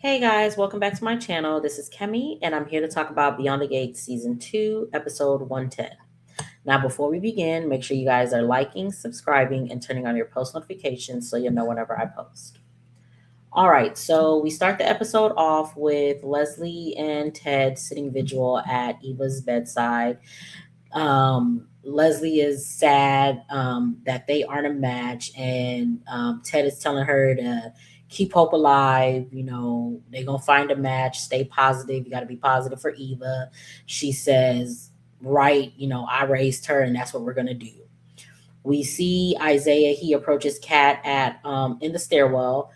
Hey guys, welcome back to my channel. This is Kemi, and I'm here to talk about Beyond the Gates Season 2, Episode 110. Now, before we begin, make sure you guys are liking, subscribing, and turning on your post notifications so you'll know whenever I post. All right, so we start the episode off with Leslie and Ted sitting vigil at Eva's bedside. Leslie is sad that they aren't a match, and Ted is telling her to keep hope alive. You know, they're gonna find a match. Stay positive. You got to be positive for Eva. She says, "Right, you know, I raised her, and that's what we're gonna do." We see Izaiah. He approaches Kat at in the stairwell.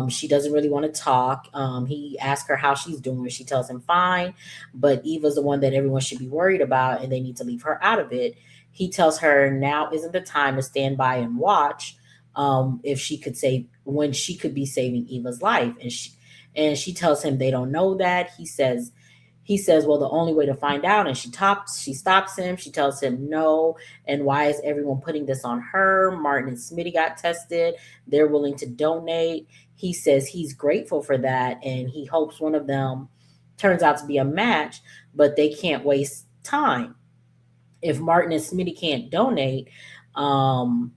She doesn't really want to talk. He asks her how she's doing. She tells him fine, but Eva's the one that everyone should be worried about, and they need to leave her out of it. He tells her now isn't the time to stand by and watch. If she could save when she could be saving Eva's life, and she tells him they don't know that. He says, well, the only way to find out, and she stops him. She tells him no. And why is everyone putting this on her? Martin and Smitty got tested. They're willing to donate. He says he's grateful for that, and he hopes one of them turns out to be a match, but they can't waste time. If Martin and Smitty can't donate, um,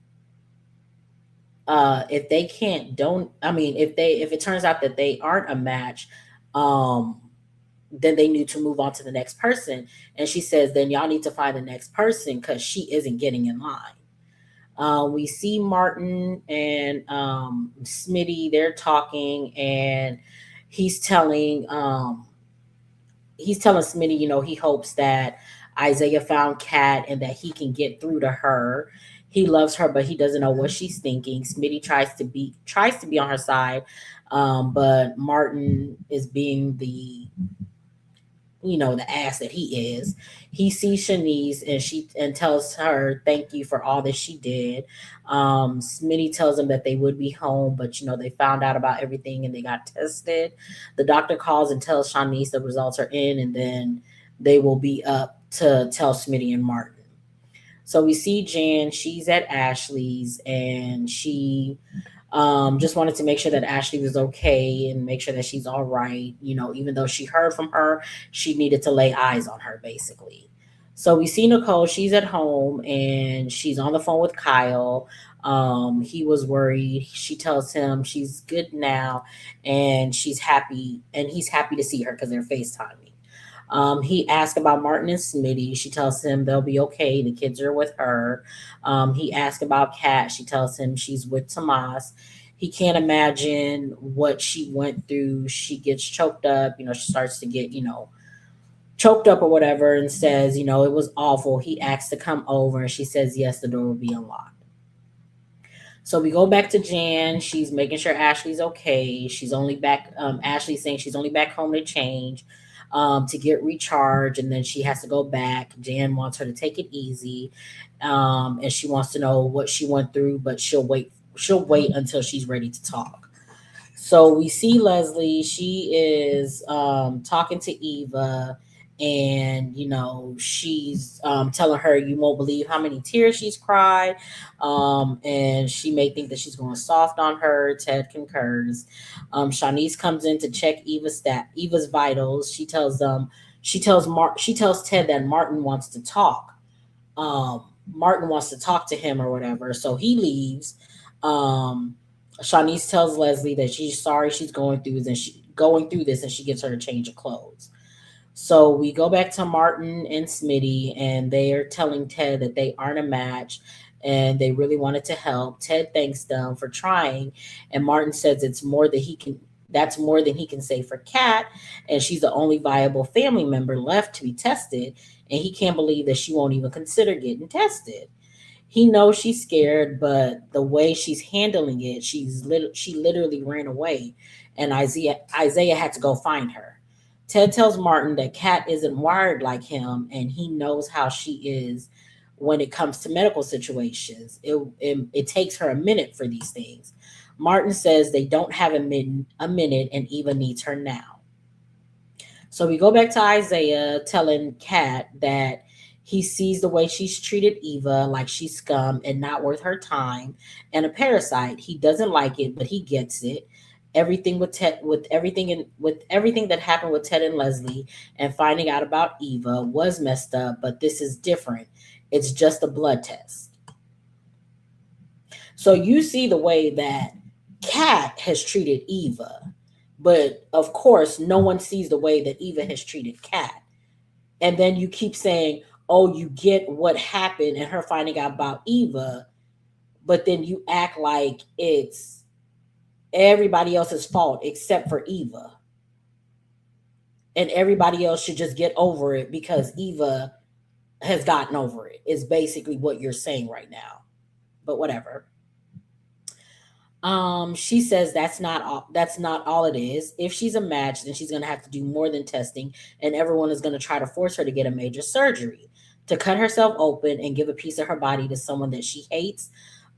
if they can't don't, I mean, if it turns out that they aren't a match, um, then they need to move on to the next person. And she says, then y'all need to find the next person because she isn't getting in line. We see Martin and Smitty, they're talking, and he's telling he's telling Smitty, you know, he hopes that Isaiah found Kat and that he can get through to her. He loves her, but he doesn't know what she's thinking. Smitty tries to be on her side, but Martin is being the ass that he is. He sees Shanice and tells her thank you for all that she did. Smitty tells him that they would be home, but they found out about everything and they got tested. The doctor calls and tells Shanice the results are in, and then they will be up to tell Smitty and Martin. So we see Jan, she's at Ashley's, and she just wanted to make sure that Ashley was okay and make sure that she's all right. Even though she heard from her, she needed to lay eyes on her, basically. So we see Nicole, she's at home and she's on the phone with Kyle. He was worried. She tells him she's good now and she's happy, and he's happy to see her because they're FaceTiming. He asks about Martin and Smitty. She tells him they'll be okay. The kids are with her. He asks about Kat. She tells him she's with Tomas. He can't imagine what she went through. She gets choked up. She starts to get, choked up or whatever, and says, it was awful. He asks to come over, and she says, yes, the door will be unlocked. So we go back to Jan. She's making sure Ashley's okay. She's only back. Ashley's saying she's only back home to change, to get recharged, and then she has to go back. Jan wants her to take it easy, and she wants to know what she went through, but she'll wait. She'll wait until she's ready to talk. So we see Leslie. She is talking to Eva, and she's telling her you won't believe how many tears she's cried, and she may think that she's going soft on her. Ted concurs. Shanice comes in to check Eva's vitals. She tells Ted that Martin wants to talk. Martin wants to talk to him or whatever, so he leaves. Um, Shanice tells Leslie that she's sorry she's going through this, and she gets her a change of clothes. So we go back to Martin and Smitty, and they are telling Ted that they aren't a match and they really wanted to help. Ted thanks them for trying, and Martin says it's more that he can that's more than he can say for Kat, and she's the only viable family member left to be tested, and he can't believe that she won't even consider getting tested. He knows she's scared, but the way she's handling it, she literally ran away, and Isaiah had to go find her. Ted tells Martin that Kat isn't wired like him, and he knows how she is when it comes to medical situations. It takes her a minute for these things. Martin says they don't have a minute, and Eva needs her now. So we go back to Isaiah telling Kat that he sees the way she's treated Eva like she's scum and not worth her time and a parasite. He doesn't like it, but he gets it. Everything with Ted, with everything that happened with Ted and Leslie, and finding out about Eva was messed up, but this is different. It's just a blood test. So you see the way that Kat has treated Eva, but of course, no one sees the way that Eva has treated Kat. And then you keep saying, "Oh, you get what happened," and her finding out about Eva, but then you act like it's everybody else's fault except for Eva, and everybody else should just get over it because Eva has gotten over it. Is basically what you're saying right now. But whatever. She says that's not all it is. If she's a match, then she's gonna have to do more than testing, and everyone is gonna try to force her to get a major surgery to cut herself open and give a piece of her body to someone that she hates,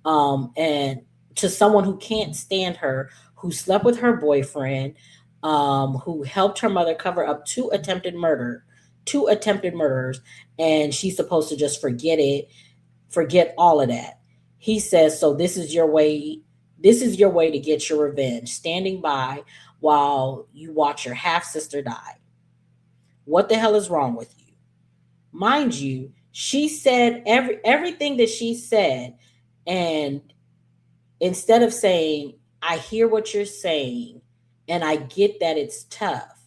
and to someone who can't stand her, who slept with her boyfriend, who helped her mother cover up two attempted murders, and she's supposed to just forget all of that. He says, "So this is your way to get your revenge, standing by while you watch your half sister die. What the hell is wrong with you?" Mind you, she said everything that she said, and instead of saying, "I hear what you're saying, and I get that it's tough,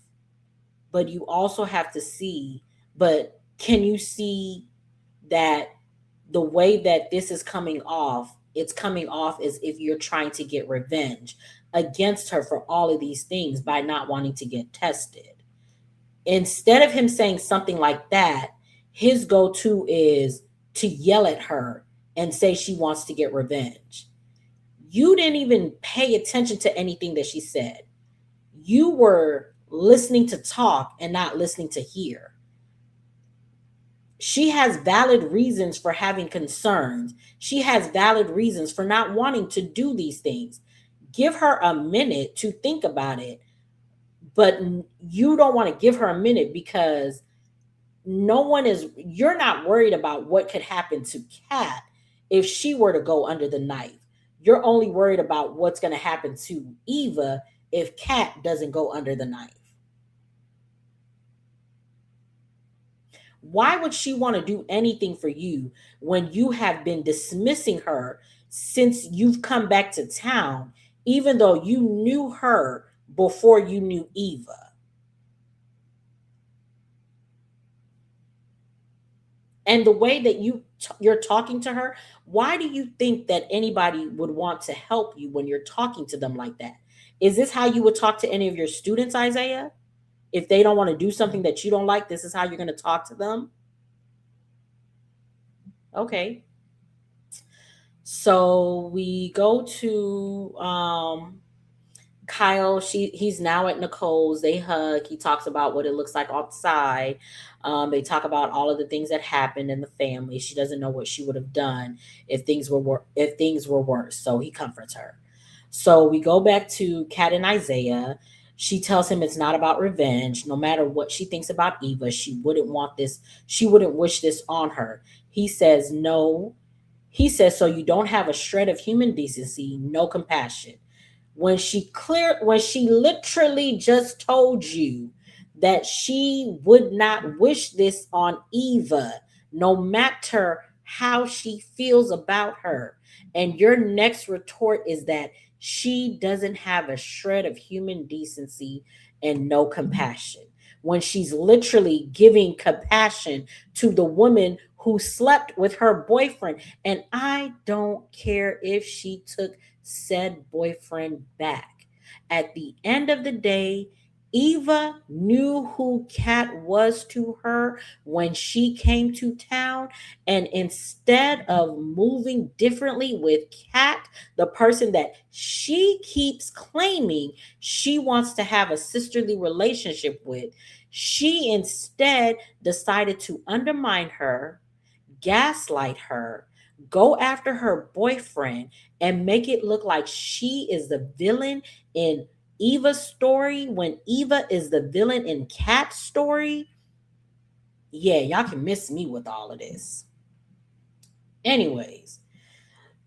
but you also have to see, but can you see that the way that this is coming off, it's coming off as if you're trying to get revenge against her for all of these things by not wanting to get tested." Instead of him saying something like that, his go to is to yell at her and say she wants to get revenge. You didn't even pay attention to anything that she said. You were listening to talk and not listening to hear. She has valid reasons for having concerns. She has valid reasons for not wanting to do these things. Give her a minute to think about it, but you don't want to give her a minute because you're not worried about what could happen to Kat if she were to go under the knife. You're only worried about what's going to happen to Eva if Kat doesn't go under the knife. Why would she want to do anything for you when you have been dismissing her since you've come back to town, even though you knew her before you knew Eva? And the way that you're talking to her, why do you think that anybody would want to help you when you're talking to them like that? Is this how you would talk to any of your students, Isaiah? If they don't want to do something that you don't like, this is how you're going to talk to them? Okay. So we go to Kyle. He's now at Nicole's. They hug. He talks about what it looks like outside. They talk about all of the things that happened in the family. She doesn't know what she would have done if things were worse. So he comforts her. So we go back to Kat and Isaiah. She tells him it's not about revenge. No matter what she thinks about Eva, she wouldn't want this. She wouldn't wish this on her. He says no. He says, "So you don't have a shred of human decency, no compassion." When she literally just told you that she would not wish this on Eva, no matter how she feels about her. And your next retort is that she doesn't have a shred of human decency and no compassion, when she's literally giving compassion to the woman who slept with her boyfriend. And I don't care if she took said boyfriend back. At the end of the day, Eva knew who Kat was to her when she came to town. And instead of moving differently with Kat, the person that she keeps claiming she wants to have a sisterly relationship with, she instead decided to undermine her, gaslight her, go after her boyfriend, and make it look like she is the villain in Eva's story when Eva is the villain in Kat's story. Yeah, y'all can miss me with all of this. Anyways,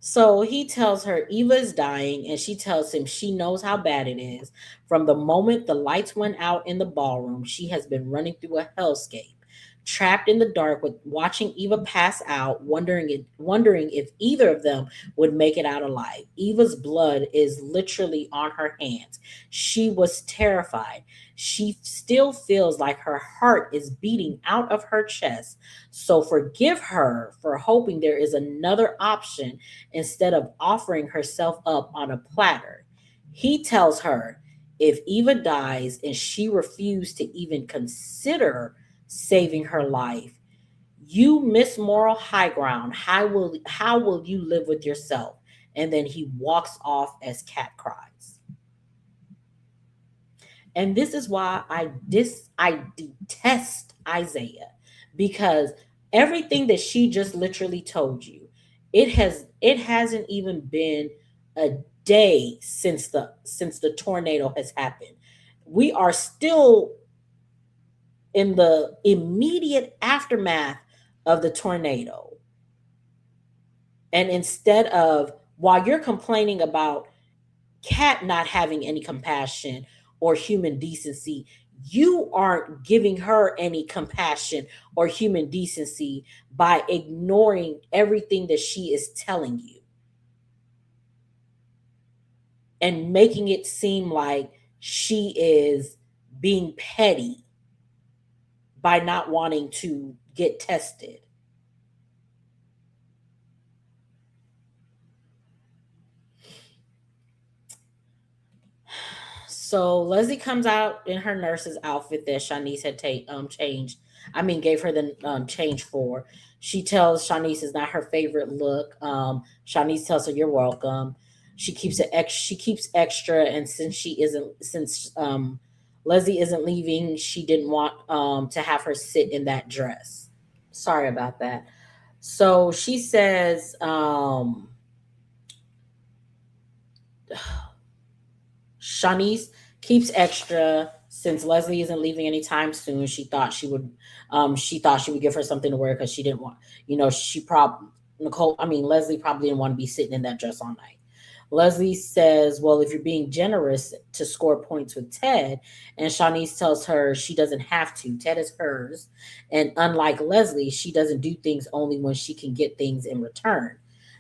So he tells her Eva is dying, and she tells him she knows how bad it is. From the moment the lights went out in the ballroom, she has been running through a hellscape, trapped in the dark with watching Eva pass out, wondering if either of them would make it out alive. Eva's blood is literally on her hands. She was terrified. She still feels like her heart is beating out of her chest. So forgive her for hoping there is another option instead of offering herself up on a platter. He tells her if Eva dies and she refused to even consider saving her life, you miss moral high ground. How will you live with yourself? And then he walks off as Cat cries. And this is why I detest Isaiah, because everything that she just literally told you, it hasn't even been a day since the tornado has happened. We are still in the immediate aftermath of the tornado. And instead of, while you're complaining about Cat not having any compassion or human decency, you aren't giving her any compassion or human decency by ignoring everything that she is telling you and making it seem like she is being petty by not wanting to get tested. So Leslie comes out in her nurse's outfit that Shanice had changed. I mean, gave her the change for. She tells Shanice it's not her favorite look. Shanice tells her you're welcome. She keeps extra, and since Leslie isn't leaving, she didn't want to have her sit in that dress. Sorry about that. So she says, Shanice keeps extra since Leslie isn't leaving anytime soon. She thought she would give her something to wear because she didn't want, she probably Nicole. I mean, Leslie probably didn't want to be sitting in that dress all night. Leslie says, "Well, if you're being generous to score points with Ted," and Shanice tells her she doesn't have to. Ted is hers, and unlike Leslie, she doesn't do things only when she can get things in return.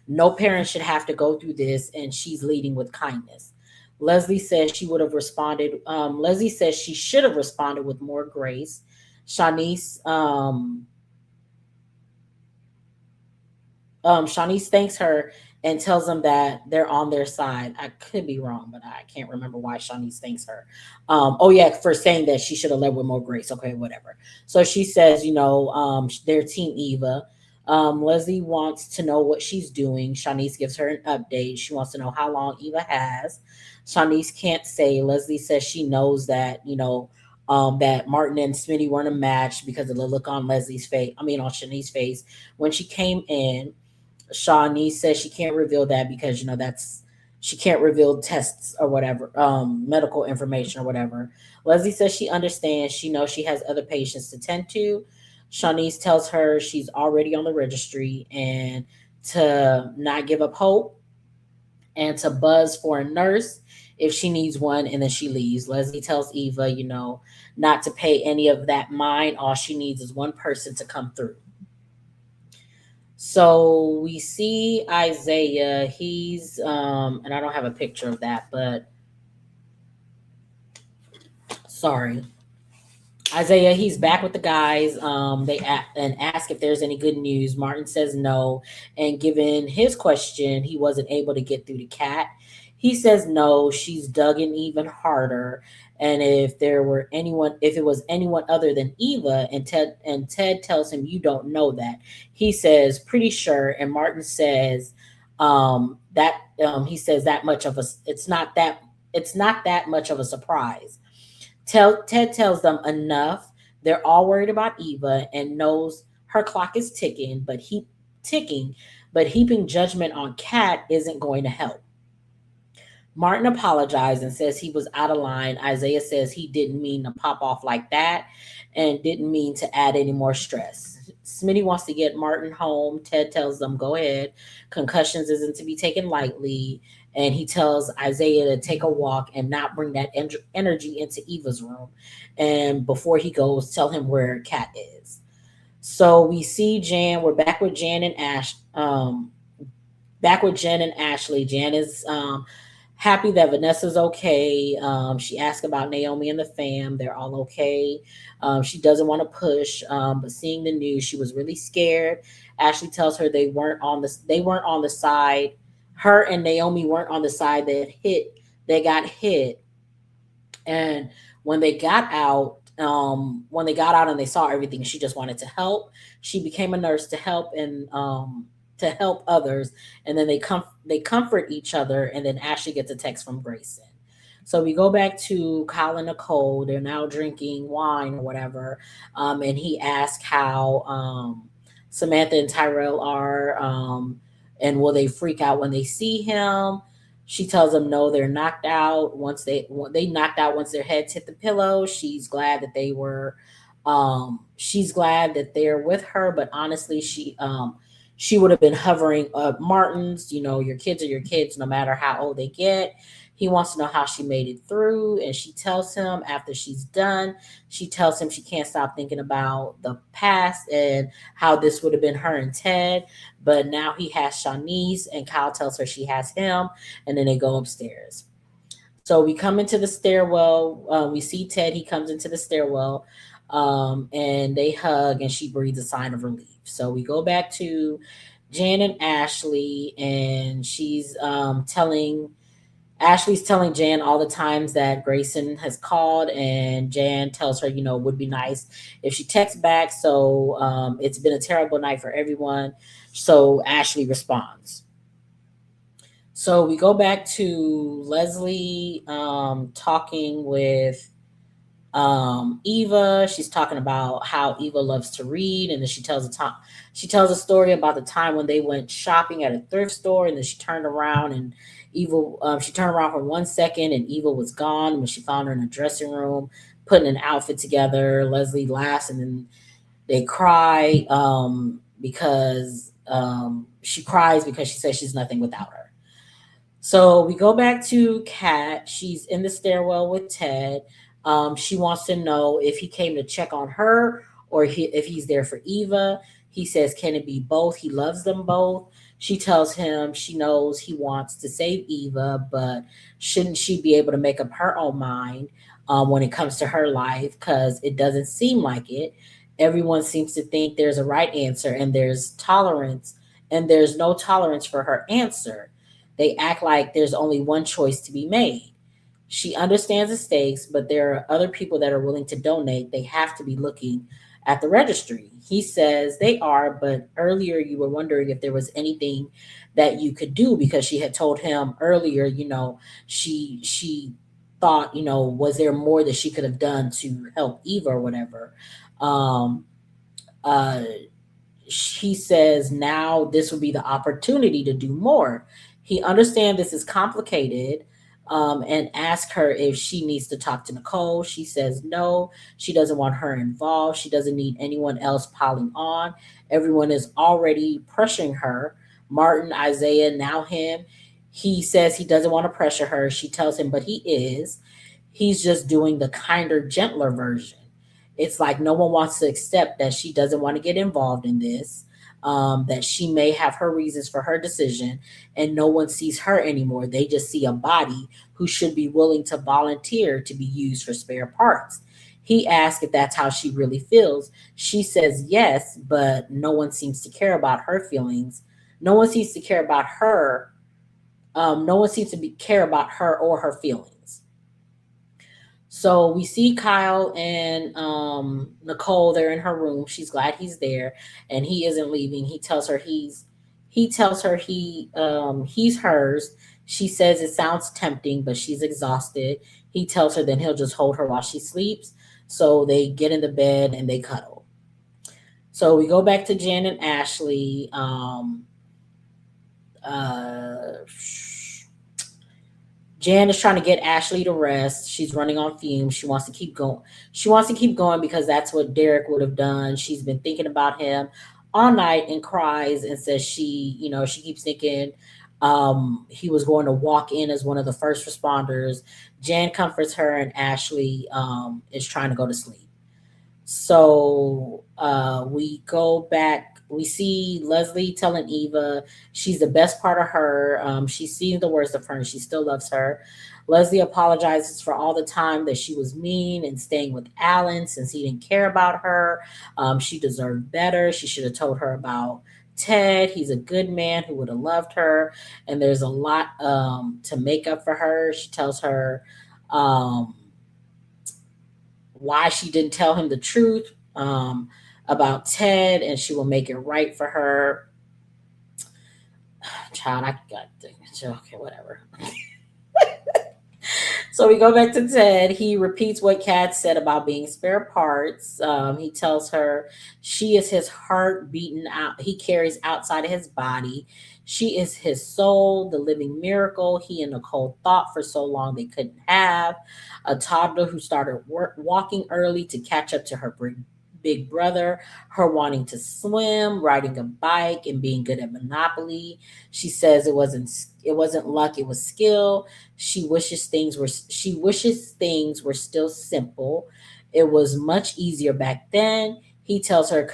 No parent should have to go through this, and she's leading with kindness. Leslie says she would have responded. Leslie says she should have responded with more grace. Shanice Shanice thanks her and tells them that they're on their side. I could be wrong, but I can't remember why Shanice thanks her. Oh yeah, for saying that she should have led with more grace. Okay, whatever. So she says, they're Team Eva. Leslie wants to know what she's doing. Shanice gives her an update. She wants to know how long Eva has. Shanice can't say. Leslie says she knows that, that Martin and Smitty weren't a match because of the look on Leslie's face. I mean, on Shanice's face when she came in. Shawnee says she can't reveal that because that's she can't reveal tests or whatever, medical information or whatever. Leslie says she understands. She knows she has other patients to tend to. Shanice tells her she's already on the registry and to not give up hope and to buzz for a nurse if she needs one, and then she leaves. Leslie tells Eva, not to pay any of that mind. All she needs is one person to come through. So we see Isaiah. He's and I don't have a picture of that, but sorry. Isaiah, he's back with the guys. And ask if there's any good news. Martin says no, and given his question, he wasn't able to get through to Kat. He says no. She's dug in even harder, and if it was anyone other than Eva, and Ted tells him you don't know that. He says pretty sure, and Martin says that he says that much of a it's not that much of a surprise. Ted tells them enough. They're all worried about Eva and knows her clock is ticking, but heaping judgment on Kat isn't going to help. Martin apologized and says he was out of line. Isaiah says he didn't mean to pop off like that and didn't mean to add any more stress. Smitty wants to get Martin home. Ted tells them, go ahead. Concussions isn't to be taken lightly. And he tells Isaiah to take a walk and not bring that energy into Eva's room. And before he goes, tell him where Kat is. So we see Jan. We're back with Jan and Ash. Back with Jen and Ashley. Jan is happy that Vanessa's okay. She asked about Naomi and the fam. They're all okay. She doesn't want to push, but seeing the news, she was really scared. Ashley tells her they weren't on the side. Her and Naomi weren't on the side that got hit. And when they got out, when they got out and they saw everything, she just wanted to help. She became a nurse to help others, and then they comfort each other. And then Ashley gets a text from Grayson. So we go back to Kyle and Nicole. They're now drinking wine or whatever, and he asks how Samantha and Tyrell are, and will they freak out when they see him. She tells them no, they're knocked out. They knocked out once their heads hit the pillow. She's glad that they're with her, but honestly, she would have been hovering Martin's. Your kids are your kids, no matter how old they get. He wants to know how she made it through, and she tells him after she's done. She tells him she can't stop thinking about the past and how this would have been her and Ted, but now he has Shanice, and Kyle tells her she has him, and then they go upstairs. So we come into the stairwell. We see Ted. He comes into the stairwell, and they hug, and she breathes a sign of relief. So we go back to Jan and Ashley, and Ashley's telling Jan all the times that Grayson has called, and Jan tells her, it would be nice if she texts back. So it's been a terrible night for everyone. So Ashley responds. So we go back to Leslie talking with Eva. She's talking about how Eva loves to read, and then she tells a story about the time when they went shopping at a thrift store, and then she turned around for 1 second, and Eva was gone. When she found her in the dressing room putting an outfit together, Leslie laughs, and then they cry because she cries because she says she's nothing without her. So we go back to Kat. She's in the stairwell with Ted. She wants to know if he came to check on her or if he's there for Eva. He says, can it be both? He loves them both. She tells him she knows he wants to save Eva, but shouldn't she be able to make up her own mind when it comes to her life? Because it doesn't seem like it. Everyone seems to think there's a right answer, and there's no tolerance for her answer. They act like there's only one choice to be made. She understands the stakes, but there are other people that are willing to donate. They have to be looking at the registry. He says they are, but earlier you were wondering if there was anything that you could do, because she had told him earlier, she thought, was there more that she could have done to help Eva or whatever. Um, uh, he says now this would be the opportunity to do more. He understands this is complicated, and asks her if she needs to talk to Nicole. She says no, she doesn't want her involved. She doesn't need anyone else piling on. Everyone is already pressuring her. Martin, Isaiah, now him. He says he doesn't want to pressure her. She tells him, but he is. He's just doing the kinder, gentler version. It's like no one wants to accept that she doesn't want to get involved in this, that she may have her reasons for her decision, and no one sees her anymore. They just see a body who should be willing to volunteer to be used for spare parts. He asks if that's how she really feels. She says yes, but no one seems to care about her feelings. No one seems to care about her. No one seems to care about her or her feelings. So we see Kyle and Nicole. They're in her room. She's glad he's there, and he isn't leaving. He tells her he's hers. She says it sounds tempting, but she's exhausted. He tells her then he'll just hold her while she sleeps. So they get in the bed and they cuddle. So we go back to Jen and Ashley. Uh, Jan is trying to get Ashley to rest. She's running on fumes. She wants to keep going. She wants to keep going because that's what Derek would have done. She's been thinking about him all night and cries and says she keeps thinking he was going to walk in as one of the first responders. Jan comforts her and Ashley is trying to go to sleep. So we go back. We see Leslie telling Eva she's the best part of her. She's seen the worst of her and she still loves her. Leslie apologizes for all the time that she was mean and staying with Alan since he didn't care about her. She deserved better. She should have told her about Ted. He's a good man who would have loved her. And there's a lot to make up for her. She tells her um, why she didn't tell him the truth about Ted, and she will make it right for her. Child, I got okay, whatever. So we go back to Ted. He repeats what Kat said about being spare parts. He tells her she is his heart beaten out. He carries outside of his body. She is his soul, the living miracle he and Nicole thought for so long they couldn't have. A toddler who started walking early to catch up to her big brother, her wanting to swim, riding a bike, and being good at Monopoly. She says it wasn't luck, it was skill. She wishes things were still simple. It was much easier back then. He tells her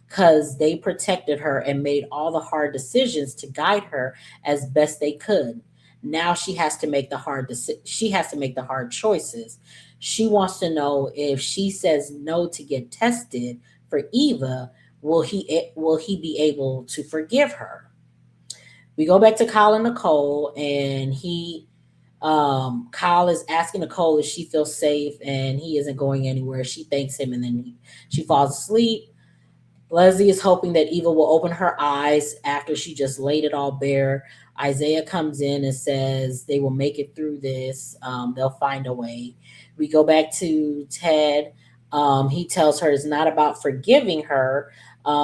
cuz they protected her and made all the hard decisions to guide her as best they could. Now she has to make the hard choices. She wants to know if she says no to get tested for Eva, will he be able to forgive her? We go back to Kyle and Nicole, and he Kyle is asking Nicole if she feels safe, and he isn't going anywhere. She thanks him, and then she falls asleep. Leslie is hoping that Eva will open her eyes after she just laid it all bare. Izaiah comes in and says they will make it through this. They'll find a way. We go back to Ted. He tells her it's not about forgiving her.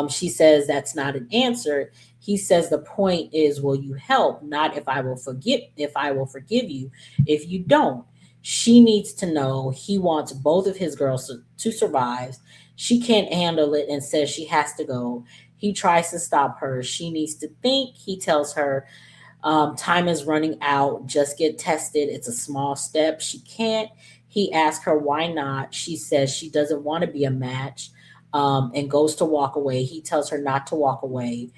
She says that's not an answer. He says the point is, will you help? Not if I will forgive. If I will forgive you. If you don't, she needs to know he wants both of his girls to survive. She can't handle it and says she has to go. He tries to stop her. She needs to think. He tells her time is running out. Just get tested. It's a small step. She can't. He asks her why not. She says she doesn't want to be a match and goes to walk away. He tells her not to walk away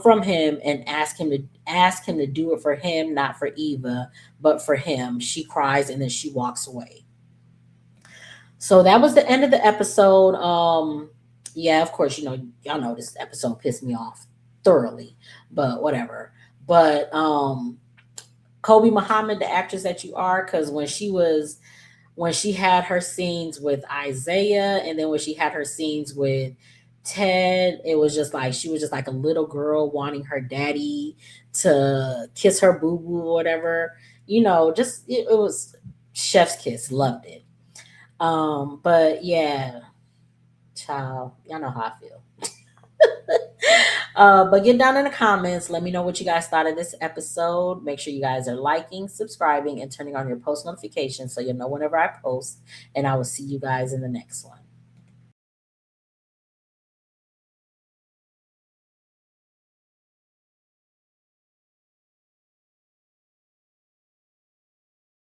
from him and ask him to do it for him, not for Eva, but for him. She cries and then she walks away. So that was the end of the episode. Yeah, of course, y'all know this episode pissed me off thoroughly, but whatever. But Kobe Muhammad, the actress that you are, because when she had her scenes with Isaiah, and then when she had her scenes with Ted, it was just like she was just like a little girl wanting her daddy to kiss her boo boo or whatever. Just it was chef's kiss. Loved it. But yeah, child, y'all know how I feel. But get down in the comments. Let me know what you guys thought of this episode. Make sure you guys are liking, subscribing, and turning on your post notifications so you'll know whenever I post. And I will see you guys in the next one.